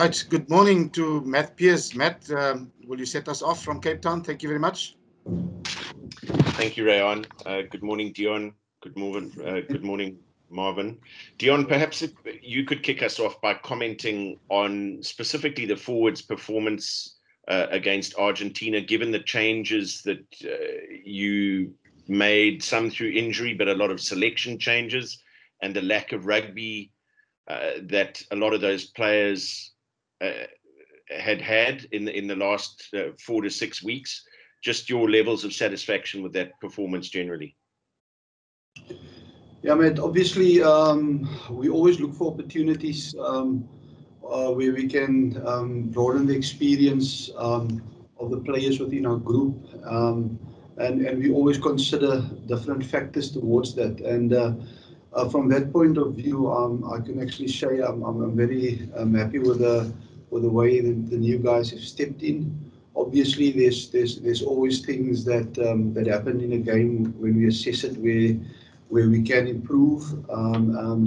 Right. Good morning to Matt Pierce. Matt, will you set us off from Cape Town? Thank you very much. Thank you, Rayon. Good morning, Deon. Good morning, Marvin. Deon, perhaps if you could kick us off by commenting on specifically the forwards' performance against Argentina, given the changes that you made, some through injury, but a lot of selection changes, and the lack of rugby that a lot of those players had in the last 4 to 6 weeks. Just your levels of satisfaction with that performance generally. Yeah, mate. Obviously, we always look for opportunities where we can broaden the experience of the players within our group, and we always consider different factors towards that. And from that point of view, I can actually say I'm very happy with the way the new guys have stepped in. Obviously, there's always things that happen in a game when we assess it where we can improve.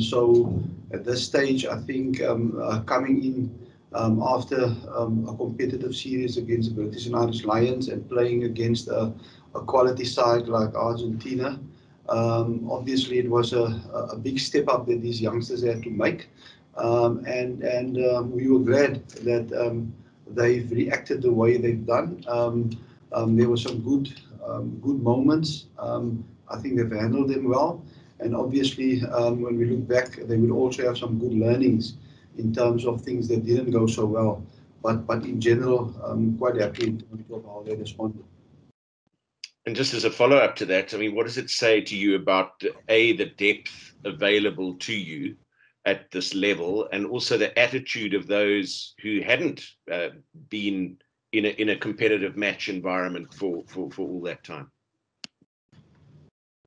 So at this stage, I think coming in after a competitive series against the British and Irish Lions and playing against a quality side like Argentina, obviously it was a big step up that these youngsters had to make, and we were glad that they've reacted the way they've done. There were some good moments. I think they've handled them well. And obviously, when we look back, they will also have some good learnings in terms of things that didn't go so well. But in general, I'm quite happy in terms of how they responded. And just as a follow-up to that, I mean, what does it say to you about, A, the depth available to you at this level, and also the attitude of those who hadn't been in a competitive match environment for all that time?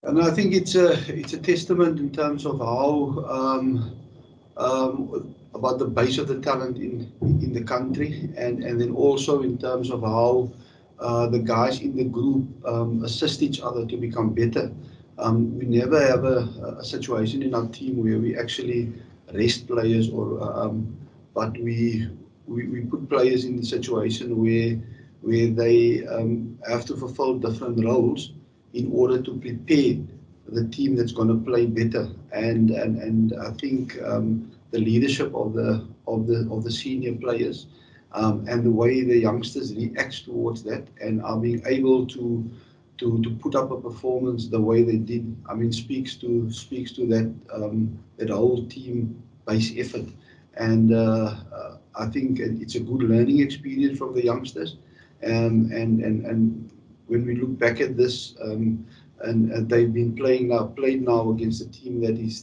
And I think it's a testament in terms of how about the base of the talent in the country, and then also in terms of how the guys in the group assist each other to become better. We never have a situation in our team where we actually rest players, but we put players in the situation where they have to fulfill different roles in order to prepare the team that's going to play better. And I think the leadership of the senior players and the way the youngsters react towards that and are being able to put up a performance the way they did, I mean, speaks to that whole team-based effort. And I think it's a good learning experience from the youngsters. And when we look back at this, and they've been played now against a team that is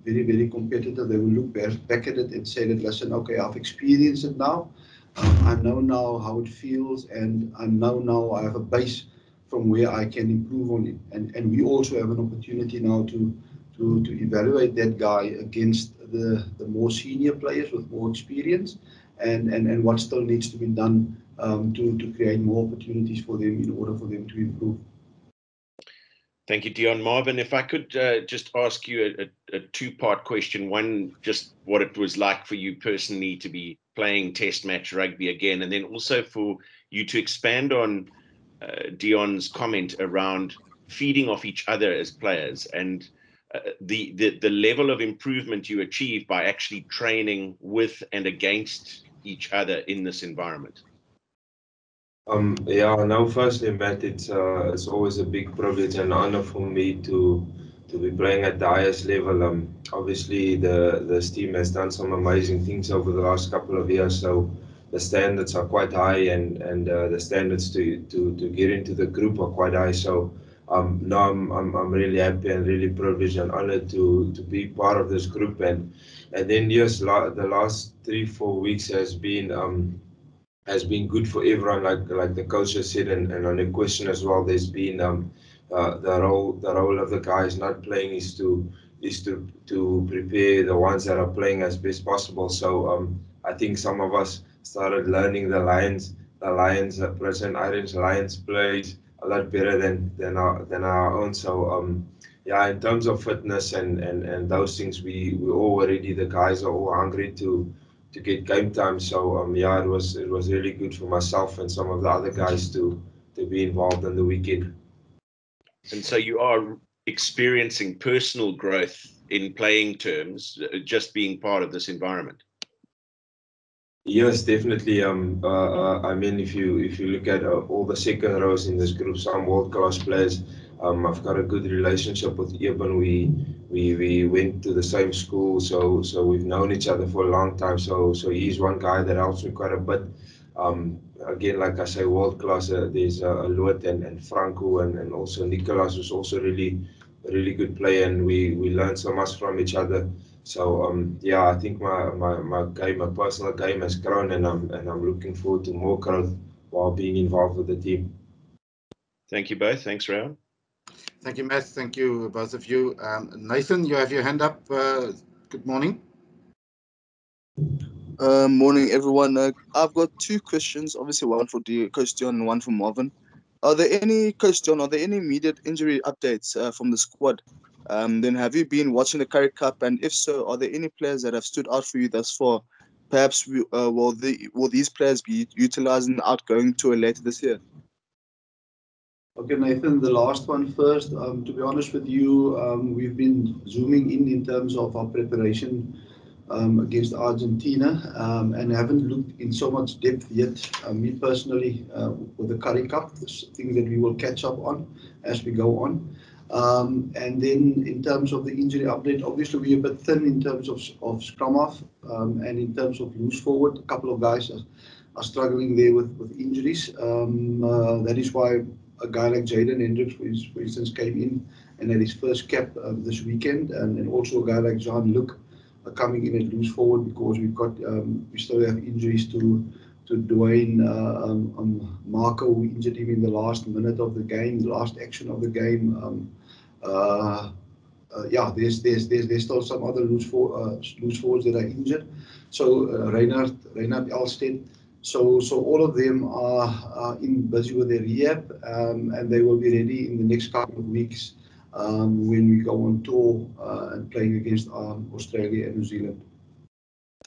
very, very competitive, they will look back at it and say that, listen, okay, I've experienced it now. I know now how it feels, and I know now I have a base from where I can improve on it. And we also have an opportunity now to evaluate that guy against the more senior players with more experience, and what still needs to be done to create more opportunities for them in order for them to improve. Thank you, Deon. Marvin, if I could just ask you a two-part question. One, just what it was like for you personally to be playing test match rugby again, and then also for you to expand on Deon's comment around feeding off each other as players, and the level of improvement you achieve by actually training with and against each other in this environment. Yeah, no, firstly, Matt, it's always a big privilege and honor for me to be playing at the highest level. Obviously, this team has done some amazing things over the last couple of years, so the standards are quite high, and the standards to get into the group are quite high. So now I'm really happy and really privileged and honored to be part of this group. And then yes, the last 3-4 weeks has been good for everyone, like the coach has said, and on the question as well. There's been the role of the guys not playing is to prepare the ones that are playing as best possible. So I think some of us started learning the Lions, President Irish Lions plays a lot better than our own. So yeah, in terms of fitness and those things, we all ready. The guys are all hungry to get game time. So yeah, it was really good for myself and some of the other guys to be involved in the weekend. And so you are experiencing personal growth in playing terms, just being part of this environment. Yes, definitely. I mean, if you look at all the second rows in this group, some world-class players. I've got a good relationship with Eben. We went to the same school, so we've known each other for a long time. So he's one guy that helps me quite a bit. Again, like I say, world-class. There's Lot and Franco and also Nicolas, who's also a really good player, and we learn so much from each other. So yeah, I think my personal game has grown, and I'm looking forward to more growth while being involved with the team. Thank you both. Thanks, Raoul. Thank you, Matt. Thank you, both of you. Nathan, you have your hand up. Good morning. Morning, everyone. I've got two questions. Obviously, one for Coach Deon and one for Marvin. Coach Deon, are there any immediate injury updates from the squad? Then have you been watching the Currie Cup? And if so, are there any players that have stood out for you thus far? Perhaps will these players be utilized in the outgoing tour later this year? Okay, Nathan, the last one first. To be honest with you, we've been zooming in terms of our preparation against Argentina, and haven't looked in so much depth yet. Me personally, with the Currie Cup, things that we will catch up on as we go on. And then in terms of the injury update, obviously we're a bit thin in terms of scrum half, and in terms of loose forward, a couple of guys are struggling there with injuries. That is why a guy like Jaden Hendricks, for instance, came in and had his first cap this weekend, and also a guy like Jean-Luc coming in at loose forward, because we still have injuries to Dwayne Marco, who injured him in the last minute of the game, the last action of the game. Yeah, there's still some other loose forwards that are injured. So Reinhard Elstedt. So all of them are busy with their rehab, and they will be ready in the next couple of weeks when we go on tour and playing against Australia and New Zealand.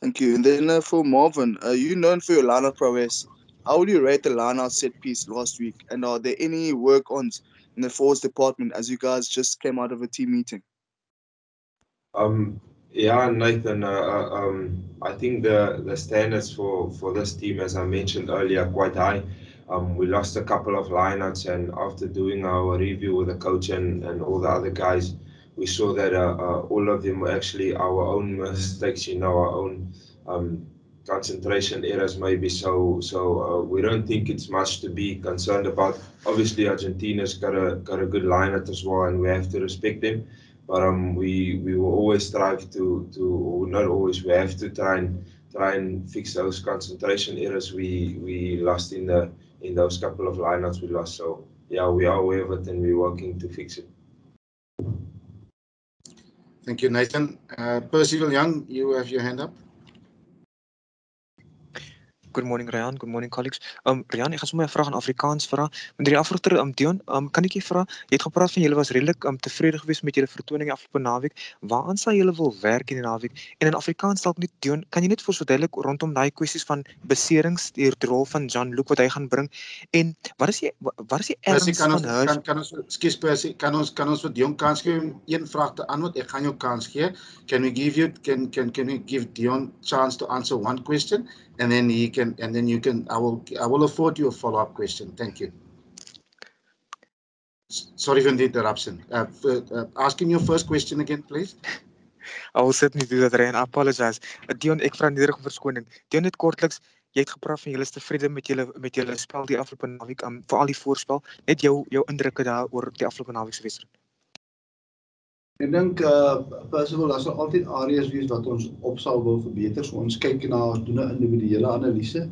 Thank you. And then for Marvin, you known for your line-out prowess. How would you rate the line-out set piece last week? And are there any work-ons in the forwards department as you guys just came out of a team meeting? Yeah, Nathan. I think the standards for this team, as I mentioned earlier, are quite high. We lost a couple of lineouts, and after doing our review with the coach and all the other guys, we saw that all of them were actually our own mistakes, our own concentration errors maybe. So we don't think it's much to be concerned about. Obviously, Argentina's got a good lineout as well, and we have to respect them. But we will always strive to not always. We have to try and fix those concentration errors we lost in those couple of lineouts we lost. So yeah, we are aware of it, and we're working to fix it. Thank you, Nathan. Percival Young, you have your hand up. Good morning, Ryan. Good morning, colleagues. Ryan, ek gaan sommer 'n vraag in Afrikaans vra. Met die afroter Deon, kan ek vra, jy het gepraat van julle was redelik tevrede geweest met julle vertoning afgelope naweek. Waaraan sal julle wil werk in die naweek? En in Afrikaans dalk net Deon, kan jy net vir ons verduidelik rondom daai kwessies van beserings, die rol van Jean-Luc wat hy gaan bring? En wat is die erns van Hurst? Kan ons vir Deon kans gee om een vraag te antwoord? Ek gaan jou kans gee. Can we give Deon chance to answer one question, and then you can. I will afford you a follow-up question. Thank you. Sorry for the interruption. Asking your first question again, please. I will certainly do that, Ryan. I apologize. Deon, ek vra nederige verskoning. Deon, net kortliks, jy het gepraat van julle is tevrede met julle spel die afgelope naweek, veral die voorspel. Net jou indrukke daaroor die afgelope naweek se wedstryd. Ek dink Percival, daar sal altyd areas wees wat ons op sal wil verbeter. So ons kyk na, ons doen 'n individuele analise.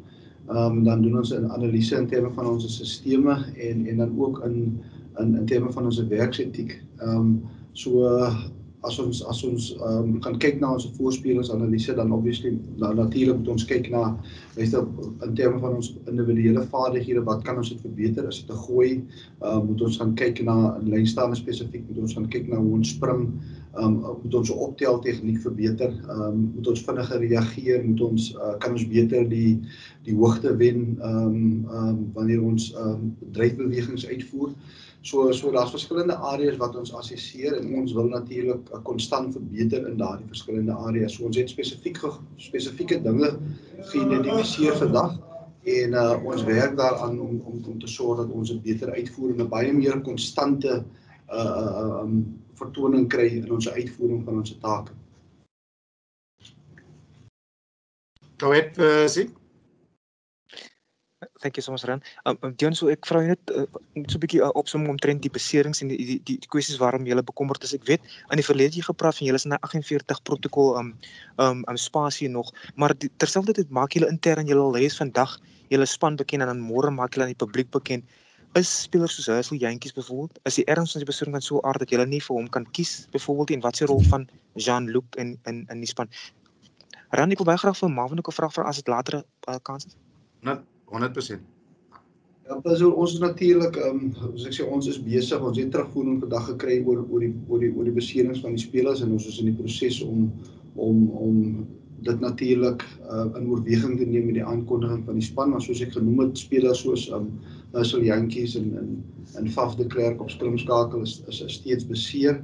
Dan doen ons 'n analise in terme van ons sisteme en dan ook in terme van ons werksetiek. So as ons gaan kyk na ons voorspelingsanalise, dan obviously natuurlik moet ons kyk na in terme van ons individuele vaardighede, wat kan ons dit verbeter? Is dit 'n gooi? Moet ons gaan kyk na 'n lynstaande spesifiek, moet ons gaan kyk na hoe ons spring, moet ons optel tegniek verbeter, moet ons vinniger reageer, moet ons kan ons beter die hoogte wen wanneer ons dryfbewegings uitvoer. So daar's verskillende areas wat ons assesseer en ons wil natuurlik konstant verbeter in daardie verskillende areas. So ons het spesifieke dinge geïdentifiseer vandag en ons werk daaraan om te sorg dat ons 'n beter uitvoer en 'n baie meer konstante vertoning kry in ons uitvoering van ons take. Go ahead, Percy. Thank you so much, Ran. Deon, so ek vra jou net so 'n bietjie opsomming omtrent die beserings en die kwessies waarom jy bekommerd is. Ek weet aan die verlede jy gepraat van julle is in 'n 48 protokol spasie nog, maar terselfdertyd maak julle intern julle lees vandag julle span bekend en dan môre maak julle aan die publiek bekend. Is spelers soos Hussel Jantjies byvoorbeeld, is die erns van die besering van so 'n aard dat julle nie vir hom kan kies byvoorbeeld en wat se rol van Jean-Luc in die span? Ran, ek wil baie graag vir Marvin ook 'n vraag vra as dit later kans is. 100%. Ja, ons is natuurlik, soos ek sê, ons is besig, ons het terugvoering vandag gekry oor die beserings van die spelers en ons is in die proses om dit natuurlik in oorweging te neem met die aankondiging van die span, maar soos ek genoem het, spelers soos Hussel Jantjies en Faf de Klerk op skrimskakel is steeds beseer.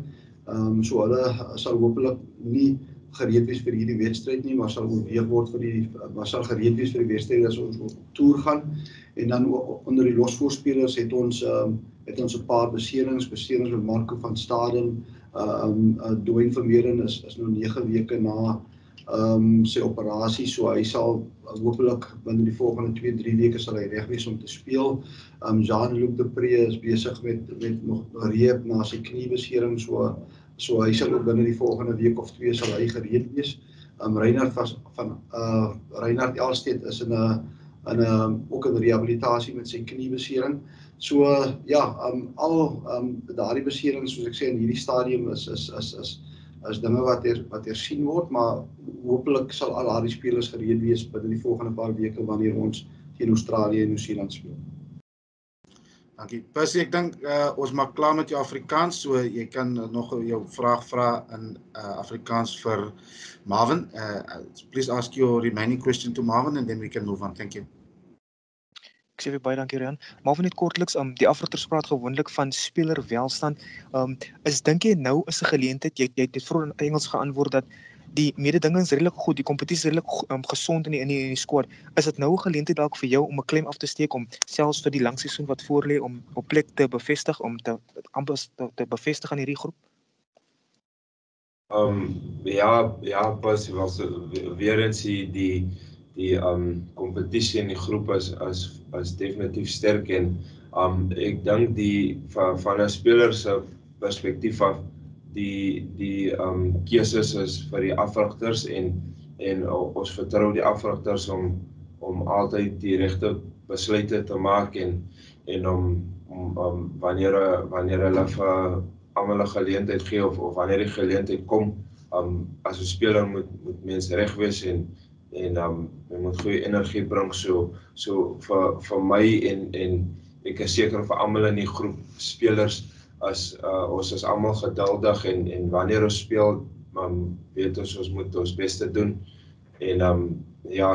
So hulle sal hopelik nie gereed wees vir hierdie wedstryd nie, maar sal oorweeg word maar sal gereed wees vir die wedstryd as ons op toer gaan. En dan onder die losvoorspelers het ons 'n paar beserings met Marco van Staden, Deon Vermeulen is nou 9 weke na sy operasie, so hy sal hopelik binne die volgende 2-3 weke sal hy reg wees om te speel. Jean-Luc de Pre is besig met nog rehab na sy kniebesering, so hy sal ook binne die volgende week of 2 sal hy gereed wees. Reinhard Elstedt is ook in rehabilitasie met sy kniebesering. So al daardie beserings, soos ek sê, in hierdie stadium is dinge wat hersien word, maar hopelik sal al daardie spelers gereed wees binne die volgende paar weke wanneer ons teen Australië en Nieu-Seeland speel. Dankie. Percy, ek dink ons maak klaar met jou Afrikaans, so jy kan nog jou vraag vra in Afrikaans vir Marvin. Please ask your remaining question to Marvin and then we can move on. Thank you. Ek sê weer baie dankie, Rian. Marvin, net kortliks, die afrigters praat gewoonlik van spelerwelstand. Dink jy nou is 'n geleentheid, jy het vroeër in Engels geantwoord dat die mededinging is redelik goed, die kompetisie is redelik gesond in die squad. Is dit nou 'n geleentheid dalk vir jou om 'n klem af te steek om selfs vir die lang seisoen wat voorlê om op plek te bevestig, om te bevestig aan hierdie groep? Ja, pas was weer eens die kompetisie in die groep is definitief sterk en ek dink van 'n speler se perspektief af die keuses is vir die afrigters en ons vertrou die afrigters om altyd die regte besluite te maak en om wanneer hulle vir almal 'n geleentheid gee of wanneer die geleentheid kom, as 'n speler moet mens reg wees en jy moet goeie energie bring, so vir my en ek is seker vir almal in die groep spelers ons is almal geduldig en wanneer ons speel, weet ons moet ons beste doen en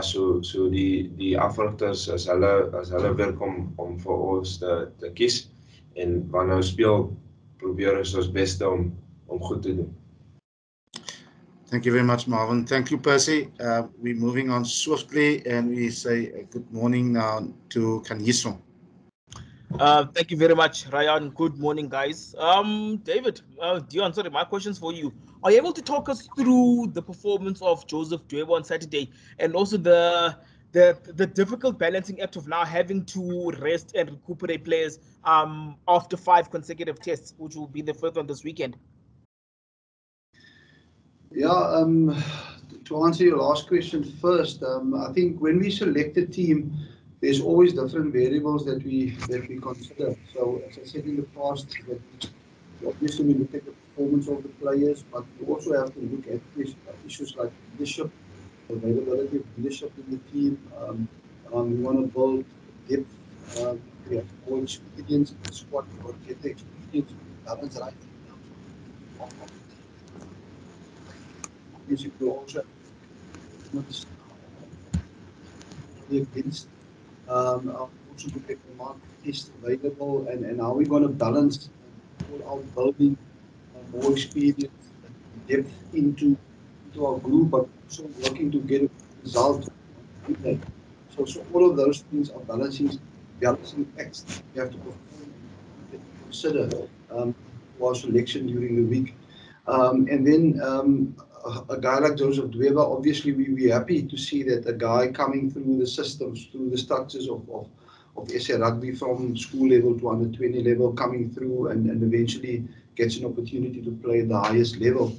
so die afrigters as hulle werk om vir ons te kies en wanneer ons speel, probeer ons beste om goed te doen. Thank you very much, Marvin. Thank you, Percy. We're moving on swiftly and we say good morning now to Kaniso. Thank you very much, Ryan. Good morning, guys. David, Deon, sorry, my question's for you. Are you able to talk us through the performance of Joseph Dwebo on Saturday and also the difficult balancing act of now having to rest and recuperate players after 5 consecutive tests, which will be the first one this weekend? Yeah, to answer your last question first, I think when we select a team, there's always different variables that we consider. So as I said in the past, obviously we look at the performance of the players, but we also have to look at issues like leadership, availability of leadership in the team. We want to build depth, more experience in the squad, or get the experience balance right in terms of As you will also notice against also look at the market is available and how we're going to balance all our building more experience and depth into our group, but also working to get a result. So all of those things are balancing acts that we have to perform and consider for selection during the week. And then a guy like Joseph Dweber, obviously we're happy to see that a guy coming through the systems, through the structures of SA Rugby from school level to under 20 level, coming through and eventually gets an opportunity to play at the highest level.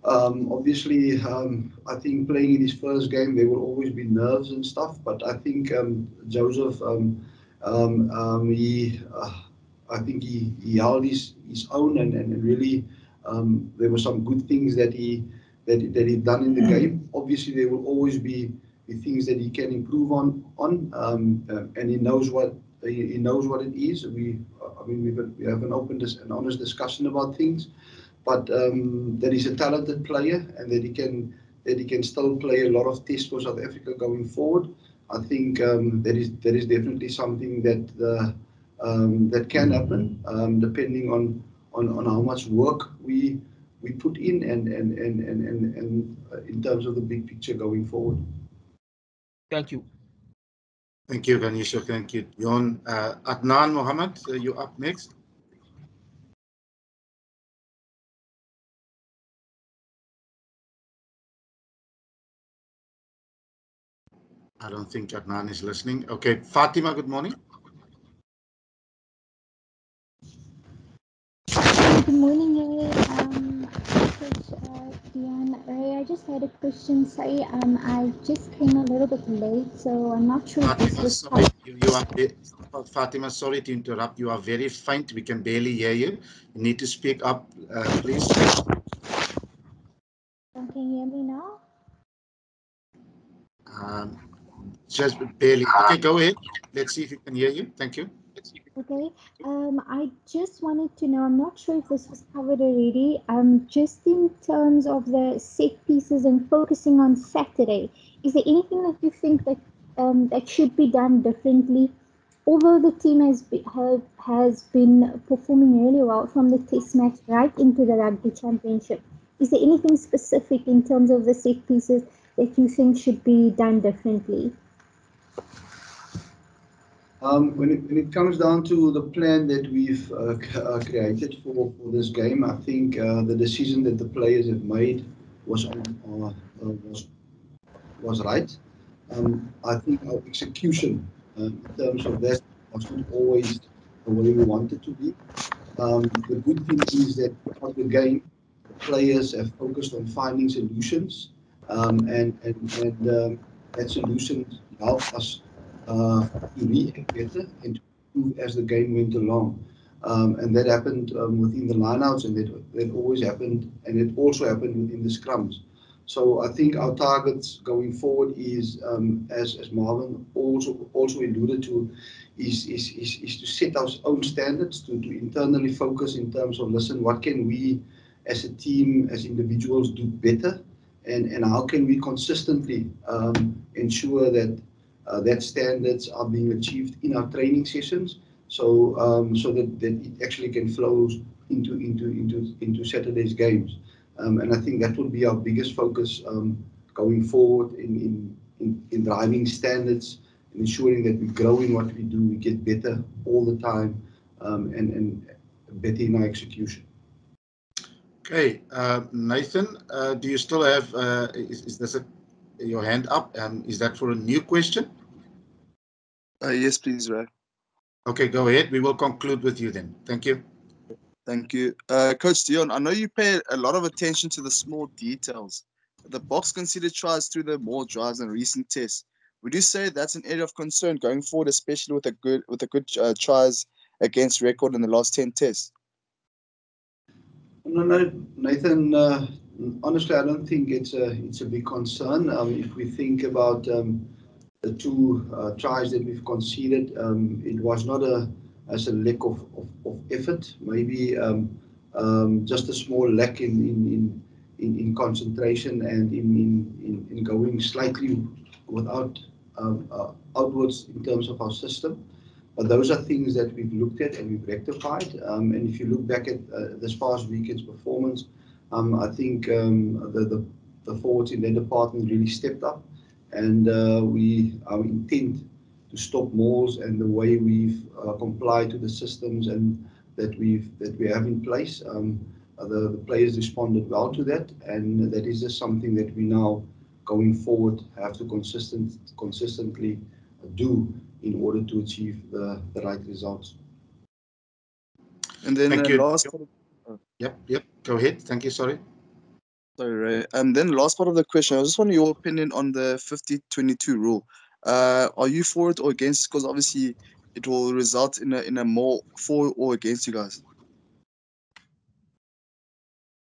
Obviously, I think playing in his first game, there will always be nerves and stuff, but I think Joseph, I think he held his own and really there were some good things that he done in the game. Obviously, there will always be things that he can improve on, and he knows what it is. I mean, we have an open and honest discussion about things, but that he's a talented player and that he can still play a lot of tests for South Africa going forward. I think that is definitely something that can happen depending on how much work we put in and in terms of the big picture going forward. Thank you. Thank you, Ganesha. Thank you, Deon. Adnan Mohammed, you up next. I don't think Adnan is listening. Okay, Fatima, good morning. Good morning, Ray. Deon, Ray, I just had a question. Sorry, I just came a little bit late, so I'm not sure if this Fatima, was sorry, Fatima, sorry to interrupt. You are very faint. We can barely hear you. You need to speak up, please. Can you hear me now? Just barely. Okay, go ahead. Let's see if we can hear you. Thank you. Okay. I just wanted to know, I'm not sure if this was covered already, just in terms of the set pieces and focusing on Saturday, is there anything that you think that that should be done differently? Although the team has been performing really well from the test match right into the rugby championship, is there anything specific in terms of the set pieces that you think should be done differently? When it comes down to the plan that we've created for this game, I think the decision that the players have made was right. I think our execution in terms of that was not always the way we wanted to be. The good thing is that throughout the game, the players have focused on finding solutions, and that solutions helped us to react better and to improve as the game went along. And that happened within the lineouts, and that always happened, and it also happened within the scrums. So I think our targets going forward is, as Marvin also alluded to, is to set our own standards, to internally focus in terms of, listen, what can we as a team, as individuals do better, and how can we consistently ensure that that standards are being achieved in our training sessions, so that it actually can flow into Saturday's games. And I think that will be our biggest focus going forward in driving standards and ensuring that we grow in what we do, we get better all the time, and better in our execution. Okay, Nathan, do you still have, is this your hand up? Is that for a new question? Yes, please, Ray. Okay, go ahead. We will conclude with you then. Thank you. Thank you. Coach Deon, I know you pay a lot of attention to the small details. The Boks conceded tries through the more drives and recent tests. Would you say that's an area of concern going forward, especially with a good tries against record in the last 10 tests? No, Nathan. Honestly, I don't think it's a big concern. If we think about the two tries that we've conceded, it was not as a lack of effort. Maybe just a small lack in in concentration and in going slightly without outwards in terms of our system. But those are things that we've looked at and we've rectified. And if you look back at this past weekend's performance, I think the forwards in that department really stepped up, and our intent to stop mauls and the way we've complied to the systems and that we have in place. The players responded well to that, and that is just something that we now going forward have to consistently do in order to achieve the right results. And then Thank you. last. Yep. Go ahead. Thank you. Sorry. Sorry, Ray. And then last part of the question, I just want your opinion on the 50-22 rule. Are you for it or against? Because obviously it will result in a more for or against you guys.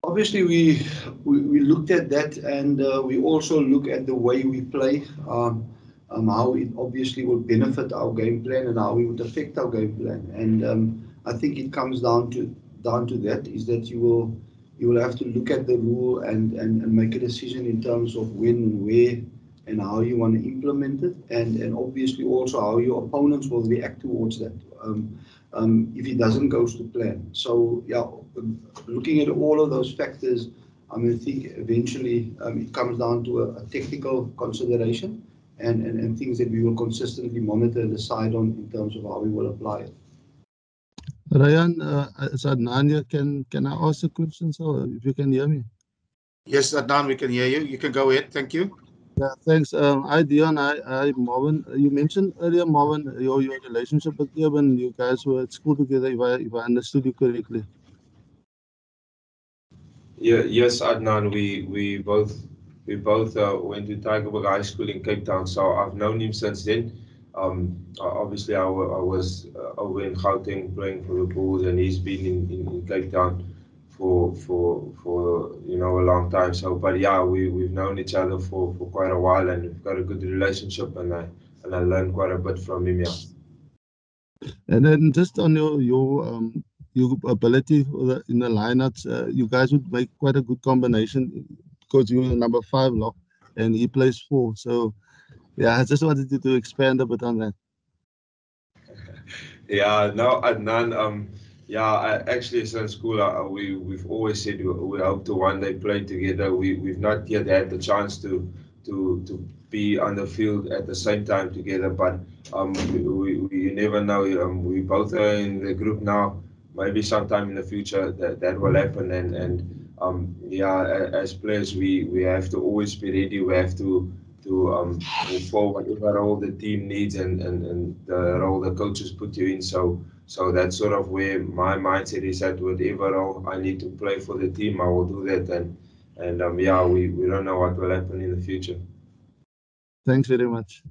Obviously, we looked at that, and we also look at the way we play, how it obviously will benefit our game plan and how it would affect our game plan. And I think it comes down to that is that you will have to look at the rule and make a decision in terms of when and where and how you want to implement it, and obviously also how your opponents will react towards that. If it doesn't go to plan. So yeah, looking at all of those factors, I think eventually it comes down to a technical consideration and things that we will consistently monitor and decide on in terms of how we will apply it. Ryan, Adnan, can I ask a question? So if you can hear me. Yes, Adnan, we can hear you. You can go ahead. Thank you. Yeah, thanks. Hi, Deon. Hi, Marvin. You mentioned earlier, Marvin, your relationship with Deon. You guys were at school together, if I understood you correctly. Yeah, yes, Adnan. We both went to Tigerberg High School in Cape Town, so I've known him since then. Obviously, I was over in Gauteng playing for the Bulls, and he's been in Cape Town for a long time. So, but yeah, we've known each other for quite a while, and we've got a good relationship, and I learned quite a bit from him. Yeah. And then just on your ability in the lineups, you guys would make quite a good combination because you're number 5 lock and he plays 4. So yeah, I just wanted you to expand a bit on that. Yeah, no, Adnan. Yeah, actually, since school, we've always said we hope to one day play together. We've not yet had the chance to be on the field at the same time together, but you never know. We both are in the group now. Maybe sometime in the future that will happen, and yeah, as players, we have to always be ready. We have to for whatever role the team needs and the role the coaches put you in. So that's sort of where my mindset is at. Whatever role I need to play for the team, I will do that. And yeah, we don't know what will happen in the future. Thanks very much.